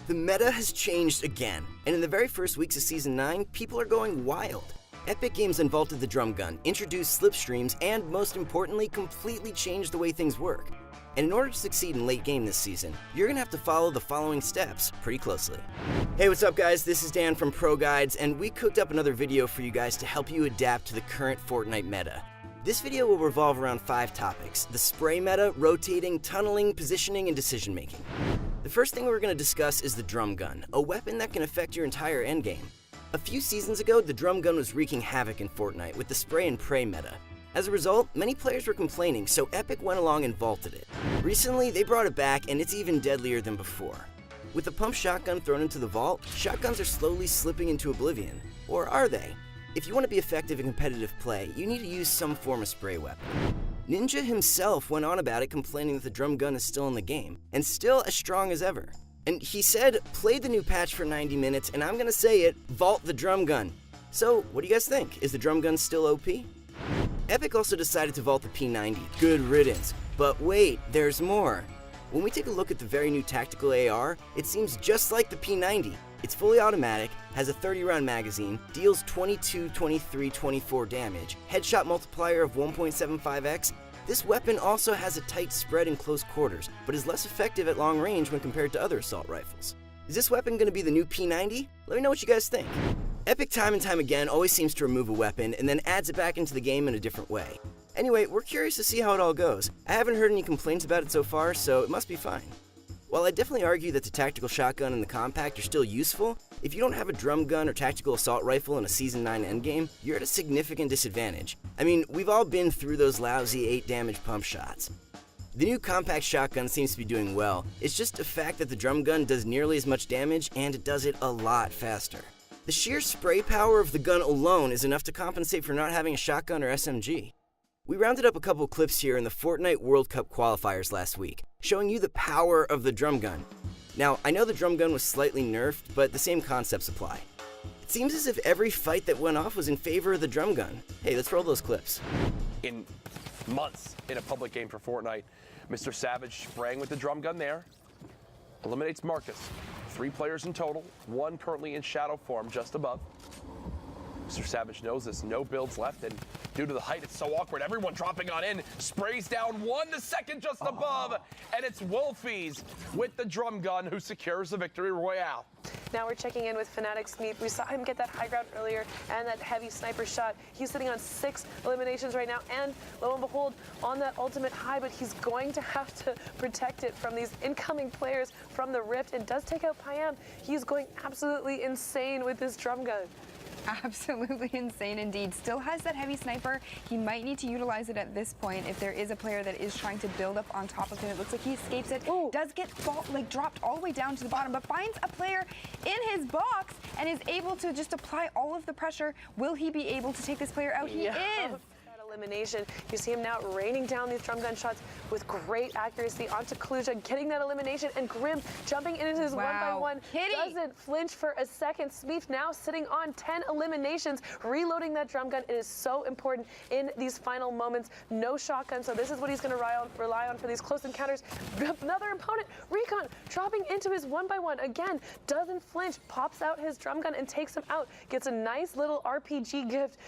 The meta has changed again, and in the very first weeks of Season 9, people are going wild. Epic Games unvaulted the drum gun, introduced slipstreams, and most importantly, completely changed the way things work. And in order to succeed in late game this season, you're gonna have to follow the following steps pretty closely. Hey, what's up guys? This is Dan from Pro Guides, and we cooked up another video for you guys to help you adapt to the current Fortnite meta. This video will revolve around 5 topics: the spray meta, rotating, tunneling, positioning, and decision making. The first thing we're going to discuss is the drum gun, a weapon that can affect your entire endgame. A few seasons ago, the drum gun was wreaking havoc in Fortnite with the spray and pray meta. As a result, many players were complaining, so Epic went along and vaulted it. Recently, they brought it back, and it's even deadlier than before. With the pump shotgun thrown into the vault, shotguns are slowly slipping into oblivion. Or are they? If you want to be effective in competitive play, you need to use some form of spray weapon. Ninja himself went on about it, complaining that the drum gun is still in the game, and still as strong as ever. And he said, play the new patch for 90 minutes, and I'm gonna say it, vault the drum gun. So, what do you guys think? Is the drum gun still OP? Epic also decided to vault the P90, good riddance. But wait, there's more. When we take a look at the very new tactical AR, it seems just like the P90. It's fully automatic, has a 30-round magazine, deals 22, 23, 24 damage, headshot multiplier of 1.75x. This weapon also has a tight spread in close quarters, but is less effective at long range when compared to other assault rifles. Is this weapon going to be the new P90? Let me know what you guys think. Epic time and time again always seems to remove a weapon and then adds it back into the game in a different way. Anyway, we're curious to see how it all goes. I haven't heard any complaints about it so far, so it must be fine. While I definitely argue that the tactical shotgun and the compact are still useful, if you don't have a drum gun or tactical assault rifle in a Season 9 endgame, you're at a significant disadvantage. I mean, we've all been through those lousy 8 damage pump shots. The new compact shotgun seems to be doing well. It's just a fact that the drum gun does nearly as much damage, and it does it a lot faster. The sheer spray power of the gun alone is enough to compensate for not having a shotgun or SMG. We rounded up a couple clips here in the Fortnite World Cup qualifiers last week, showing you the power of the drum gun. Now, I know the drum gun was slightly nerfed, but the same concepts apply. It seems as if every fight that went off was in favor of the drum gun. Hey, let's roll those clips. In months in a public game for Fortnite, Mr. Savage spraying with the drum gun there, eliminates Marcus. 3 players in total, 1 currently in shadow form just above. Mr. Savage knows there's no builds left, and due to the height, it's so awkward. Everyone dropping on in, sprays down 1 second just above, and it's Wolfies with the drum gun who secures the victory royale. Now we're checking in with Fnatic Smeep. We saw him get that high ground earlier and that heavy sniper shot. He's sitting on 6 eliminations right now, and lo and behold, on that ultimate high, but he's going to have to protect it from these incoming players from the Rift. It does take out Payam. He's going absolutely insane with this drum gun. Absolutely insane indeed. Still has that heavy sniper. He might need to utilize it at this point if there is a player that is trying to build up on top of him. It looks like he escapes it. Ooh. Does get dropped all the way down to the bottom, but finds a player in his box and is able to just apply all of the pressure. Will he be able to take this player out? He is. Elimination. You see him now raining down these drum gun shots with great accuracy onto Kaluja, getting that elimination, and Grim jumping into his 1-by-1. Doesn't flinch for a second. Smeef now sitting on 10 eliminations, reloading that drum gun. It is so important in these final moments. No shotgun, so this is what he's going to rely on for these close encounters. Another opponent, Recon, dropping into his 1-by-1 again, doesn't flinch, pops out his drum gun and takes him out. Gets a nice little RPG gift,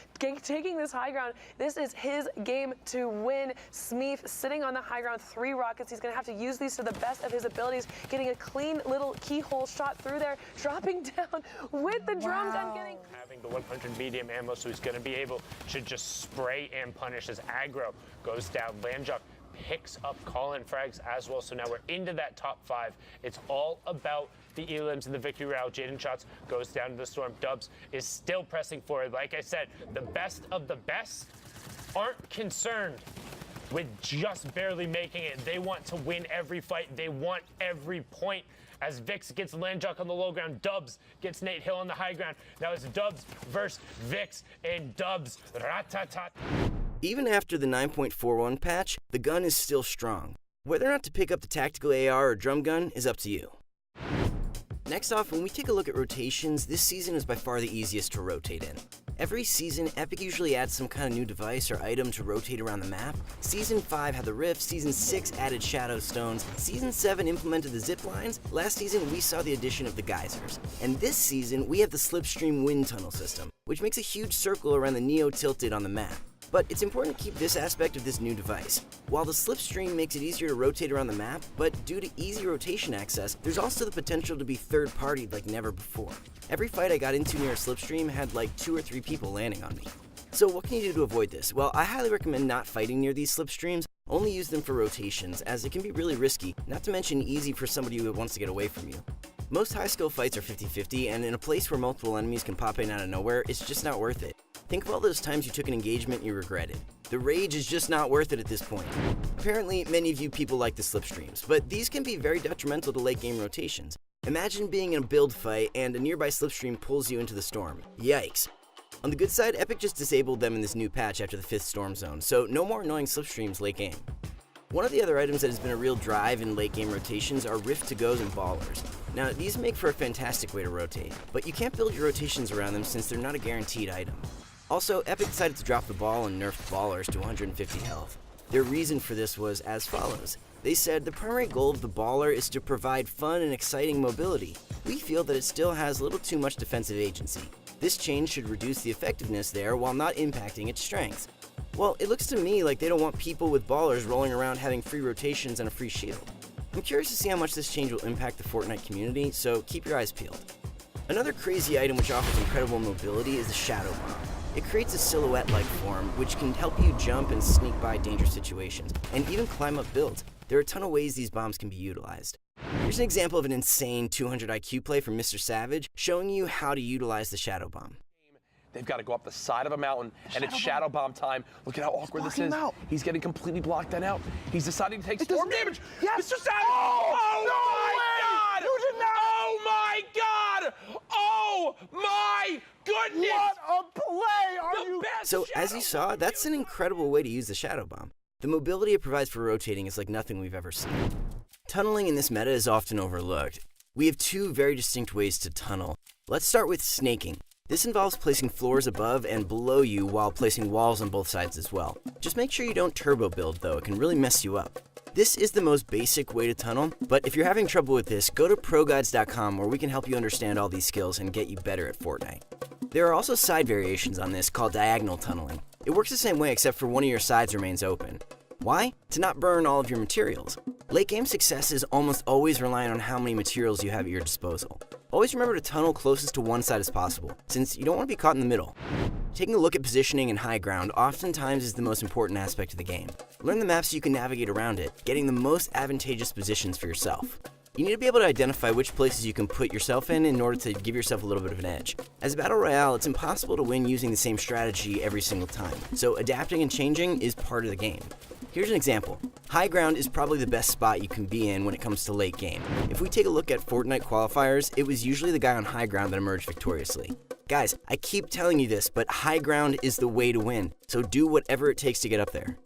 taking this high ground. This is his game to win. Smeef sitting on the high ground, 3 rockets. He's going to have to use these to the best of his abilities, getting a clean little keyhole shot through there, dropping down with the drum gun, having the 100 medium ammo, so he's going to be able to just spray and punish his aggro. Goes down, Landjuck picks up Colin frags as well, so now we're into that top 5. It's all about the elims and the victory route. Jaden Shots goes down to the storm. Dubs is still pressing forward. Like I said, the best of the best aren't concerned with just barely making it. They want to win every fight. They want every point. As Vix gets Landjuck on the low ground, Dubs gets Nate Hill on the high ground. Now it's Dubs versus Vix, and Dubs rat-tat-tat. Even after the 9.41 patch, the gun is still strong. Whether or not to pick up the tactical AR or drum gun is up to you. Next off, when we take a look at rotations, this season is by far the easiest to rotate in. Every season, Epic usually adds some kind of new device or item to rotate around the map. Season 5 had the Rift, Season 6 added Shadow Stones, Season 7 implemented the zip lines, last season we saw the addition of the geysers. And this season, we have the Slipstream wind tunnel system, which makes a huge circle around the Neo tilted on the map. But it's important to keep this aspect of this new device. While the Slipstream makes it easier to rotate around the map, but due to easy rotation access, there's also the potential to be third-partied like never before. Every fight I got into near a Slipstream had like 2 or 3 people landing on me. So what can you do to avoid this? Well, I highly recommend not fighting near these Slipstreams, only use them for rotations, as it can be really risky, not to mention easy for somebody who wants to get away from you. Most high-skill fights are 50-50, and in a place where multiple enemies can pop in out of nowhere, it's just not worth it. Think of all those times you took an engagement you regretted. The rage is just not worth it at this point. Apparently, many of you people like the Slipstreams, but these can be very detrimental to late-game rotations. Imagine being in a build fight and a nearby Slipstream pulls you into the storm. Yikes. On the good side, Epic just disabled them in this new patch after the 5th storm zone, so no more annoying Slipstreams late game. One of the other items that has been a real drive in late game rotations are Rift to Goes and Ballers. Now, these make for a fantastic way to rotate, but you can't build your rotations around them since they're not a guaranteed item. Also, Epic decided to drop the ball and nerfed Ballers to 150 health. Their reason for this was as follows. They said the primary goal of the Baller is to provide fun and exciting mobility. We feel that it still has a little too much defensive agency. This change should reduce the effectiveness there while not impacting its strengths. Well, it looks to me like they don't want people with Ballers rolling around having free rotations and a free shield. I'm curious to see how much this change will impact the Fortnite community, so keep your eyes peeled. Another crazy item which offers incredible mobility is the Shadow Bomb. It creates a silhouette-like form, which can help you jump and sneak by dangerous situations, and even climb up builds. There are a ton of ways these bombs can be utilized. Here's an example of an insane 200 IQ play from Mr. Savage, showing you how to utilize the Shadow Bomb. They've got to go up the side of a mountain, and it's Shadow Bomb time. Look at how awkward this is. He's getting completely blocked then out. He's deciding to take storm damage. Yes. Mr. Savage! Oh my God! You did not! Oh my God! Oh my goodness! What a play! Are you? So as you saw, that's an incredible way to use the Shadow Bomb. The mobility it provides for rotating is like nothing we've ever seen. Tunneling in this meta is often overlooked. We have 2 very distinct ways to tunnel. Let's start with snaking. This involves placing floors above and below you while placing walls on both sides as well. Just make sure you don't turbo build though, it can really mess you up. This is the most basic way to tunnel, but if you're having trouble with this, go to ProGuides.com where we can help you understand all these skills and get you better at Fortnite. There are also side variations on this called diagonal tunneling. It works the same way except for one of your sides remains open. Why? To not burn all of your materials. Late game success is almost always relying on how many materials you have at your disposal. Always remember to tunnel closest to one side as possible, since you don't want to be caught in the middle. Taking a look at positioning and high ground oftentimes is the most important aspect of the game. Learn the map so you can navigate around it, getting the most advantageous positions for yourself. You need to be able to identify which places you can put yourself in order to give yourself a little bit of an edge. As a battle royale, it's impossible to win using the same strategy every single time, so adapting and changing is part of the game. Here's an example. High ground is probably the best spot you can be in when it comes to late game. If we take a look at Fortnite qualifiers, it was usually the guy on high ground that emerged victoriously. Guys, I keep telling you this, but high ground is the way to win, so do whatever it takes to get up there.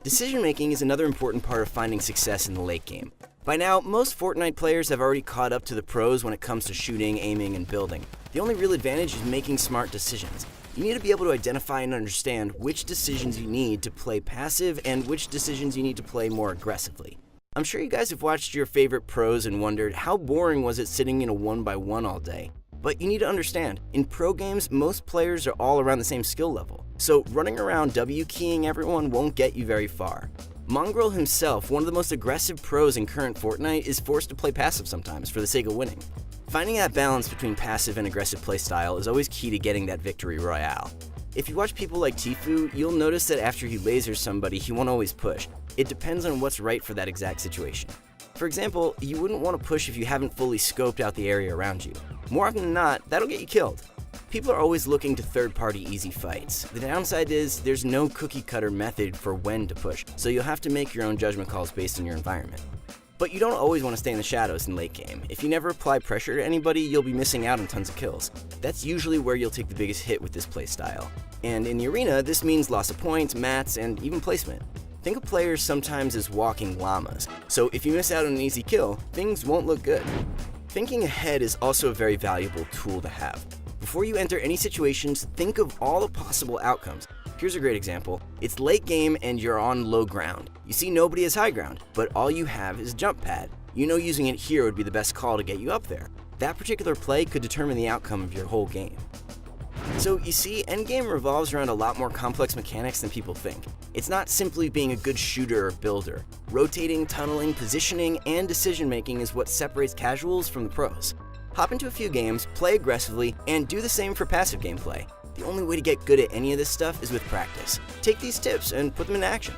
Decision making is another important part of finding success in the late game. By now, most Fortnite players have already caught up to the pros when it comes to shooting, aiming, and building. The only real advantage is making smart decisions. You need to be able to identify and understand which decisions you need to play passive and which decisions you need to play more aggressively. I'm sure you guys have watched your favorite pros and wondered how boring was it sitting in a 1x1 all day. But you need to understand, in pro games, most players are all around the same skill level. So running around W-keying everyone won't get you very far. Mongrel himself, one of the most aggressive pros in current Fortnite, is forced to play passive sometimes for the sake of winning. Finding that balance between passive and aggressive playstyle is always key to getting that victory royale. If you watch people like Tfue, you'll notice that after he lasers somebody, he won't always push. It depends on what's right for that exact situation. For example, you wouldn't want to push if you haven't fully scoped out the area around you. More often than not, that'll get you killed. People are always looking to third-party easy fights. The downside is there's no cookie-cutter method for when to push, so you'll have to make your own judgment calls based on your environment. But you don't always want to stay in the shadows in late game. If you never apply pressure to anybody, you'll be missing out on tons of kills. That's usually where you'll take the biggest hit with this playstyle. And in the arena, this means loss of points, mats, and even placement. Think of players sometimes as walking llamas, so if you miss out on an easy kill, things won't look good. Thinking ahead is also a very valuable tool to have. Before you enter any situations, think of all the possible outcomes. Here's a great example. It's late game and you're on low ground. You see nobody has high ground, but all you have is a jump pad. You know using it here would be the best call to get you up there. That particular play could determine the outcome of your whole game. So you see, endgame revolves around a lot more complex mechanics than people think. It's not simply being a good shooter or builder. Rotating, tunneling, positioning, and decision-making is what separates casuals from the pros. Hop into a few games, play aggressively, and do the same for passive gameplay. The only way to get good at any of this stuff is with practice. Take these tips and put them in action.